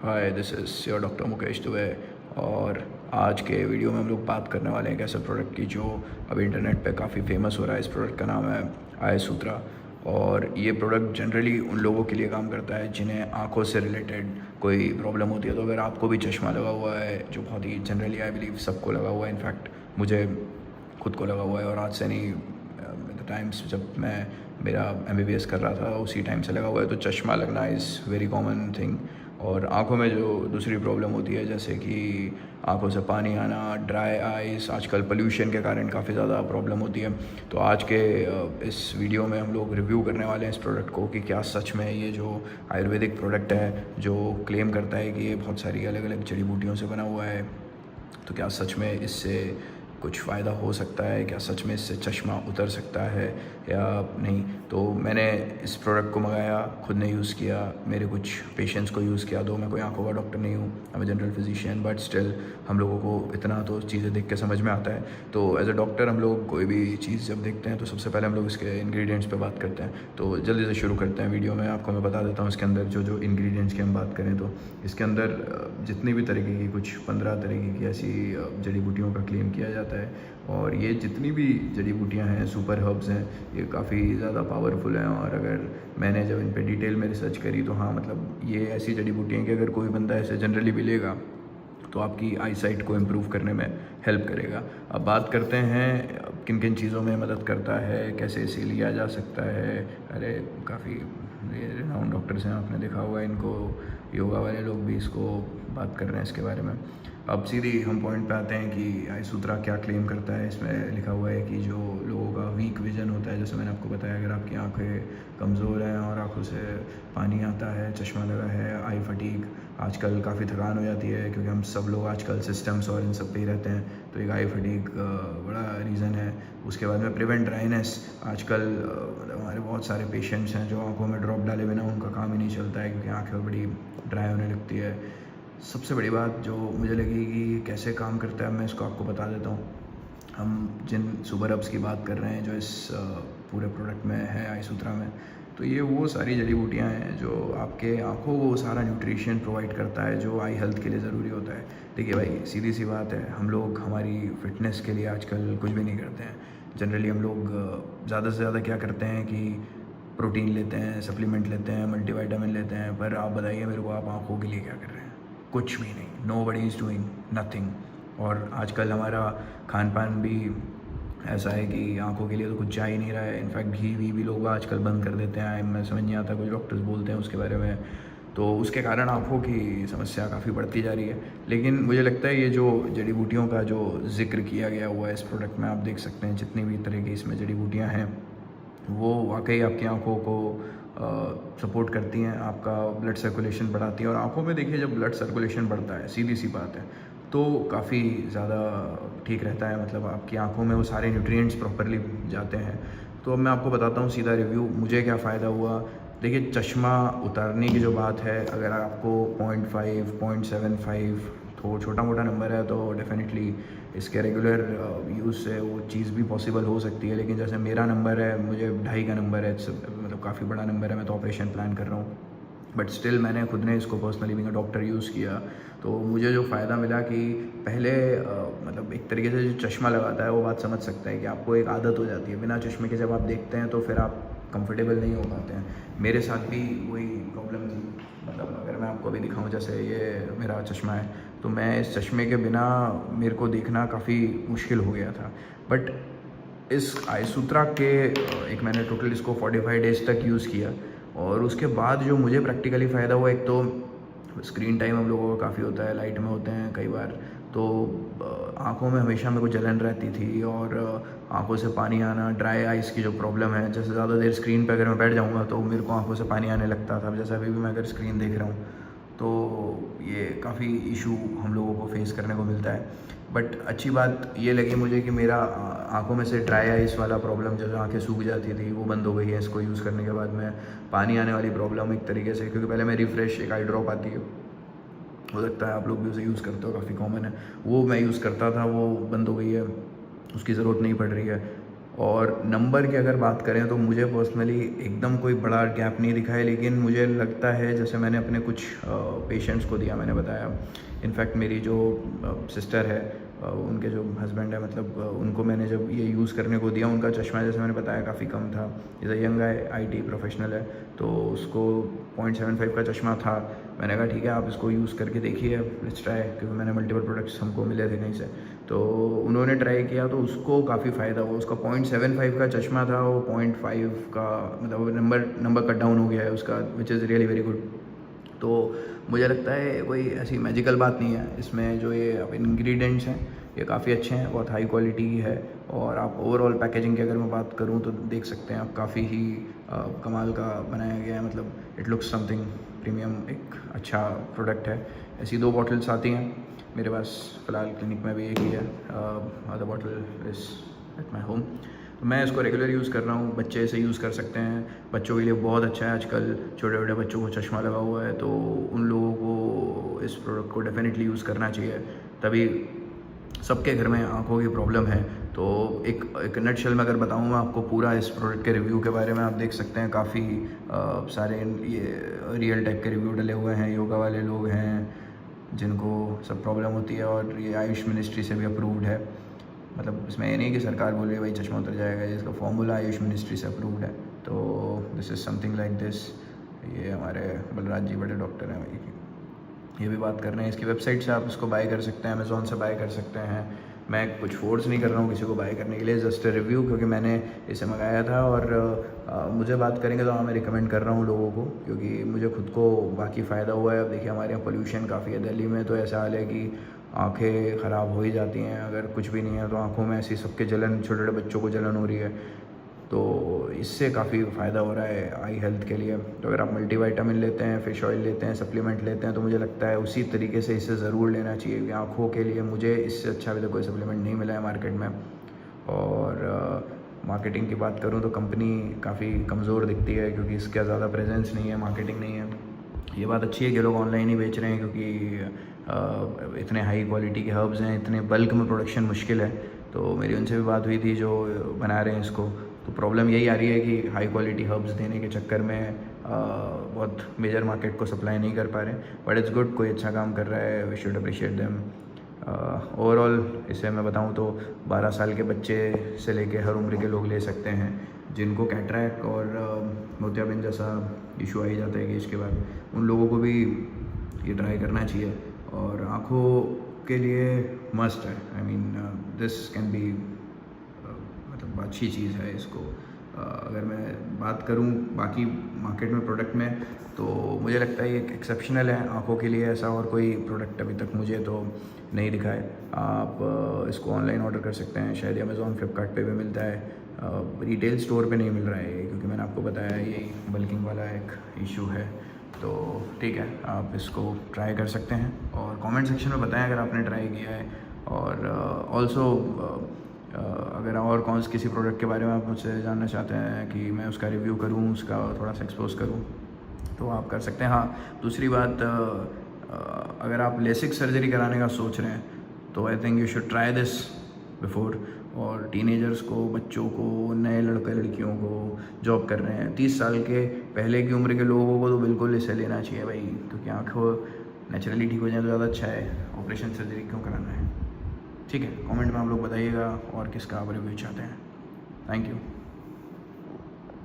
Hi, this is your doctor Mukesh Dubey. और आज के वीडियो में हम लोग बात करने वाले हैं एक ऐसे प्रोडक्ट की जो अभी इंटरनेट पे काफ़ी फेमस हो रहा है। इस प्रोडक्ट का नाम है आई सूत्रा। और ये प्रोडक्ट जनरली उन लोगों के लिए काम करता है जिन्हें आँखों से रिलेटेड कोई प्रॉब्लम होती है। तो अगर आपको भी चश्मा लगा हुआ है, जो बहुत ही जनरली आई बिलीव सबको लगा हुआ है, इनफैक्ट मुझे खुद को लगा हुआ है और आज से नहीं, द टाइम्स जब मैं मेरा MBBS कर रहा था उसी टाइम से लगा हुआ है। तो चश्मा लगना इज़ वेरी कॉमन थिंग। और आँखों में जो दूसरी प्रॉब्लम होती है, जैसे कि आँखों से पानी आना, ड्राई आइज़, आजकल पोल्यूशन के कारण काफ़ी ज़्यादा प्रॉब्लम होती है। तो आज के इस वीडियो में हम लोग रिव्यू करने वाले हैं इस प्रोडक्ट को कि क्या सच में ये जो आयुर्वेदिक प्रोडक्ट है जो क्लेम करता है कि ये बहुत सारी अलग अलग जड़ी बूटियों से बना हुआ है, तो क्या सच में इससे कुछ फ़ायदा हो सकता है, क्या सच में इससे चश्मा उतर सकता है या नहीं। तो मैंने इस प्रोडक्ट को मंगाया, खुद ने यूज़ किया, मेरे कुछ पेशेंट्स को यूज़ किया। दो मैं कोई आंखों का डॉक्टर नहीं हूँ, I am general physician, but still हम लोगों को इतना तो चीज़ें देख के समझ में आता है। तो एज अ डॉक्टर हम लोग कोई भी चीज़ जब देखते हैं तो सबसे पहले हम लोग इसके इंग्रेडिएंट्स पे बात करते हैं। तो जल्दी से शुरू करते हैं वीडियो में। आपको मैं बता देता हूँ इसके अंदर जो जो इंग्रेडिएंट्स की हम बात करें तो इसके अंदर जितनी भी तरीके की, कुछ 15 तरीके की ऐसी जड़ी बूटियों का क्लेम किया जाता है। और ये जितनी भी जड़ी बूटियाँ हैं, सुपर हर्ब्स हैं, ये काफ़ी ज़्यादा पावरफुल हैं। और अगर मैंने जब इन पे डिटेल में रिसर्च करी तो हाँ, मतलब ये ऐसी जड़ी बूटियाँ हैं कि अगर कोई बंदा ऐसे जनरली भी लेगा तो आपकी आई साइट को इम्प्रूव करने में हेल्प करेगा। अब बात करते हैं किन किन चीज़ों में मदद करता है, कैसे इसे लिया जा सकता है। अरे काफ़ी ये रिनाउंड डॉक्टर्स हैं, आपने देखा होगा इनको, योगा वाले लोग भी इसको बात कर रहे हैं इसके बारे में। अब सीधी हम पॉइंट पे आते हैं कि आई सूत्रा क्या क्लेम करता है। इसमें लिखा हुआ है कि जो लोगों का वीक विजन होता है, जैसे मैंने आपको बताया, अगर आपकी आंखें कमज़ोर हैं और आंखों से पानी आता है, चश्मा लगा है, आई फटीग, आजकल काफ़ी थकान हो जाती है क्योंकि हम सब लोग आजकल सिस्टम्स और इन सब पे ही रहते हैं, तो एक आई फटीग बड़ा रीज़न है। उसके बाद में प्रिवेंट ड्राइनेस, आजकल हमारे बहुत सारे पेशेंट्स हैं जो आंखों में ड्रॉप डाले बिना उनका काम ही नहीं चलता है क्योंकि आँखें बड़ी ड्राई होने लगती है। सबसे बड़ी बात जो मुझे लगी कि कैसे काम करता है, मैं इसको आपको बता देता हूँ। हम जिन सुपर हर्ब्स की बात कर रहे हैं जो इस पूरे प्रोडक्ट में है आई सूत्रा में, तो ये वो सारी जड़ी बूटियाँ हैं जो आपके आँखों को सारा न्यूट्रिशन प्रोवाइड करता है जो आई हेल्थ के लिए ज़रूरी होता है। देखिए भाई, सीधी सी बात है, हम लोग हमारी फ़िटनेस के लिए आजकल कुछ भी नहीं करते हैं। जनरली हम लोग ज़्यादा से ज़्यादा क्या करते हैं कि प्रोटीन लेते हैं, सप्लीमेंट लेते हैं, मल्टीविटामिन लेते हैं। पर आप बताइए मेरे को, आप आँखों के लिए क्या कर रहे हैं? कुछ भी नहीं। Nobody is doing nothing. और आजकल हमारा खान पान भी ऐसा है कि आंखों के लिए तो कुछ जा ही नहीं रहा है। इनफैक्ट घी वी भी लोग आजकल बंद कर देते हैं। मैं समझ नहीं आता, कुछ डॉक्टर्स बोलते हैं उसके बारे में, तो उसके कारण आंखों की समस्या काफ़ी बढ़ती जा रही है। लेकिन मुझे लगता है ये जो जड़ी बूटियों का जो जिक्र किया गया हुआ है इस प्रोडक्ट में, आप देख सकते हैं जितनी भी तरह की इसमें जड़ी बूटियाँ हैं वो वाकई आपकी आंखों को सपोर्ट करती हैं, आपका ब्लड सर्कुलेशन बढ़ाती हैं। और आंखों में देखिए, जब ब्लड सर्कुलेशन बढ़ता है, सीधी सी बात है, तो काफ़ी ज़्यादा ठीक रहता है। मतलब आपकी आंखों में वो सारे न्यूट्रिएंट्स प्रॉपरली जाते हैं। तो अब मैं आपको बताता हूँ सीधा रिव्यू, मुझे क्या फ़ायदा हुआ। देखिए, चश्मा उतारने की जो बात है, अगर आपको 0.5, 0.75 तो छोटा मोटा नंबर है तो डेफिनेटली इसके रेगुलर यूज़ से वो चीज़ भी पॉसिबल हो सकती है। लेकिन जैसे मेरा नंबर है, मुझे 2.5 का नंबर है, मतलब काफ़ी बड़ा नंबर है, मैं तो ऑपरेशन प्लान कर रहा हूँ। बट स्टिल मैंने खुद ने इसको personally being a doctor use किया, तो मुझे जो फ़ायदा मिला कि पहले मतलब एक तरीके से जो चश्मा लगाता है वो बात समझ सकता है कि आपको एक आदत हो जाती है। बिना चश्मे के जब आप देखते हैं तो फिर आप कंफर्टेबल नहीं हो पाते हैं। मेरे साथ भी वही प्रॉब्लम थी। मतलब अगर मैं आपको अभी दिखाऊं, जैसे ये मेरा चश्मा है, तो मैं इस चश्मे के बिना मेरे को देखना काफ़ी मुश्किल हो गया था। बट इस आई सूत्रा के एक मैंने टोटल इसको 45 डेज़ तक यूज़ किया और उसके बाद जो मुझे प्रैक्टिकली फ़ायदा हुआ, एक तो स्क्रीन टाइम हम लोगों का काफ़ी होता है, लाइट में होते हैं कई बार, तो आँखों में हमेशा मेरे को जलन रहती थी और आँखों से पानी आना, ड्राई आइज़ की जो प्रॉब्लम है, जैसे ज़्यादा देर स्क्रीन पे अगर मैं बैठ जाऊँगा तो मेरे को आँखों से पानी आने लगता था। जैसे अभी भी मैं अगर स्क्रीन देख रहा हूँ तो ये काफ़ी इशू हम लोगों को फेस करने को मिलता है। बट अच्छी बात ये लगी मुझे कि मेरा आँखों में से ड्राई आइज़ वाला प्रॉब्लम, जैसे आँखें सूख जाती थी, वो बंद हो गई है इसको यूज़ करने के बाद में। पानी आने वाली प्रॉब्लम एक तरीके से, क्योंकि पहले मेरी फ्रेश एक आई ड्रॉप आती है, हो सकता है आप लोग भी उसे यूज़ करते हो, काफ़ी कॉमन है, वो मैं यूज़ करता था, वो बंद हो गई है, उसकी ज़रूरत नहीं पड़ रही है। और नंबर की अगर बात करें तो मुझे पर्सनली एकदम कोई बड़ा गैप नहीं दिखा है, लेकिन मुझे लगता है जैसे मैंने अपने कुछ पेशेंट्स को दिया, मैंने बताया इनफैक्ट मेरी जो सिस्टर है उनके जो हस्बैंड है, मतलब उनको मैंने जब ये यूज़ करने को दिया, उनका चश्मा जैसे मैंने बताया काफ़ी कम था। Is a young IT professional है, तो उसको 0.75 का चश्मा था। मैंने कहा ठीक है आप इसको यूज़ करके देखिए, लेट्स ट्राई, क्योंकि मैंने मल्टीपल प्रोडक्ट्स हमको मिले थे कहीं से, तो उन्होंने ट्राई किया तो उसको काफ़ी फ़ायदा हुआ। उसका 0.75 का चश्मा था, वो 0.5 का मतलब नंबर कट डाउन हो गया है उसका, which is really very good. तो मुझे लगता है कोई ऐसी मैजिकल बात नहीं है इसमें, जो ये अब इंग्रेडिएंट्स हैं ये काफ़ी अच्छे हैं, बहुत हाई क्वालिटी की है। और आप ओवरऑल पैकेजिंग की अगर मैं बात करूँ तो देख सकते हैं आप, काफ़ी ही कमाल का बनाया गया है, मतलब इट लुक्स समथिंग प्रीमियम, एक अच्छा प्रोडक्ट है। ऐसी 2 बॉटल्स आती हैं मेरे पास, फ़िलहाल क्लिनिक में भी एक ही है, other bottle is at my home. तो मैं इसको रेगुलर यूज़ कर रहा हूँ, बच्चे इसे यूज़ कर सकते हैं, बच्चों के लिए बहुत अच्छा है। आजकल छोटे छोटे बच्चों को चश्मा लगा हुआ है, तो उन लोगों को इस प्रोडक्ट को डेफिनेटली यूज़ करना चाहिए। तभी सबके घर में आँखों की प्रॉब्लम है। तो एक नटशेल में अगर बताऊँ मैं आपको पूरा इस प्रोडक्ट के रिव्यू के बारे में, आप देख सकते हैं काफ़ी सारे ये रियल टाइप के रिव्यू डले हुए हैं। योगा वाले लोग हैं जिनको सब प्रॉब्लम होती है, और ये आयुष मिनिस्ट्री से भी अप्रूव्ड है। मतलब इसमें ये नहीं कि सरकार बोल रही है भाई चश्मा उतर जाएगा, इसका फॉर्मूला आयुष मिनिस्ट्री से अप्रूव्ड है। तो this is something like this. ये हमारे बलराज जी बड़े डॉक्टर हैं भाई, ये भी बात कर रहे हैं। इसकी वेबसाइट से आप इसको बाय कर सकते हैं, अमेज़ॉन से बाय कर सकते हैं। मैं कुछ फोर्स नहीं कर रहा हूँ किसी को बाय करने के लिए, जस्ट रिव्यू, क्योंकि मैंने इसे मंगाया था। और मुझे बात करेंगे तो हाँ, मैं रिकमेंड कर रहा हूँ लोगों को, क्योंकि मुझे खुद को बाकी फ़ायदा हुआ है। अब देखिए हमारे यहाँ पोल्यूशन काफ़ी है दिल्ली में, तो ऐसा हाल है कि आँखें ख़राब हो ही जाती हैं अगर कुछ भी नहीं है, तो आँखों में ऐसी सबके जलन, छोटे छोटे बच्चों को जलन हो रही है, तो इससे काफ़ी फ़ायदा हो रहा है आई हेल्थ के लिए। तो अगर आप मल्टीविटामिन लेते हैं, फ़िश ऑयल लेते हैं, सप्लीमेंट लेते हैं, तो मुझे लगता है उसी तरीके से इसे ज़रूर लेना चाहिए, क्योंकि आँखों के लिए मुझे इससे अच्छा अभी तक कोई सप्लीमेंट नहीं मिला है मार्केट में। और मार्केटिंग की बात करूँ तो कंपनी काफ़ी कमज़ोर दिखती है, क्योंकि इसका ज़्यादा प्रेजेंस नहीं है, मार्केटिंग नहीं है। ये बात अच्छी है कि लोग ऑनलाइन ही बेच रहे हैं, क्योंकि इतने हाई क्वालिटी के हर्ब्स हैं, इतने बल्क में प्रोडक्शन मुश्किल है। तो मेरी उनसे भी बात हुई थी जो बना रहे हैं इसको, तो प्रॉब्लम यही आ रही है कि हाई क्वालिटी हर्ब्स देने के चक्कर में बहुत मेजर मार्केट को सप्लाई नहीं कर पा रहे। बट इट्स गुड, कोई अच्छा काम कर रहा है, we should appreciate them. Overall इसे मैं बताऊं तो 12 साल के बच्चे से लेके हर उम्र के लोग ले सकते हैं, जिनको कैटरैक्ट और मोतियाबिंद जैसा इशू आ ही जाता है एज के बाद, उन लोगों को भी ये ट्राई करना चाहिए। और आँखों के लिए मस्ट है, I mean this can be, मतलब अच्छी चीज़ है। इसको अगर मैं बात करूं बाकी मार्केट में प्रोडक्ट में, तो मुझे लगता है ये एक एक्सेप्शनल है आँखों के लिए। ऐसा और कोई प्रोडक्ट अभी तक मुझे तो नहीं दिखा है। आप इसको ऑनलाइन ऑर्डर कर सकते हैं, शायद अमेज़ॉन, फ्लिपकार्ट पे भी मिलता है। रिटेल स्टोर पे नहीं मिल रहा है ये, क्योंकि मैंने आपको बताया यही बल्किंग वाला एक इशू है। तो ठीक है, आप इसको ट्राई कर सकते हैं, और कमेंट सेक्शन में बताएं अगर आपने ट्राई किया है। और ऑल्सो अगर और कौन से किसी प्रोडक्ट के बारे में आप मुझसे जानना चाहते हैं कि मैं उसका रिव्यू करूं, उसका थोड़ा सा एक्सपोज करूं, तो आप कर सकते हैं। हाँ, दूसरी बात, अगर आप लेसिक सर्जरी कराने का सोच रहे हैं तो I think you should try this before. और टीनेजर्स को, बच्चों को, नए लड़के लड़कियों को, जॉब कर रहे हैं, 30 साल के पहले की उम्र के लोगों को तो बिल्कुल इसे लेना चाहिए भाई, क्योंकि आँखों नेचुरली ठीक हो जाए तो ज़्यादा अच्छा है, ऑपरेशन सर्जरी क्यों कराना है। ठीक है, कमेंट में आप लोग बताइएगा और किसका आप रिव्यू चाहते हैं। Thank you.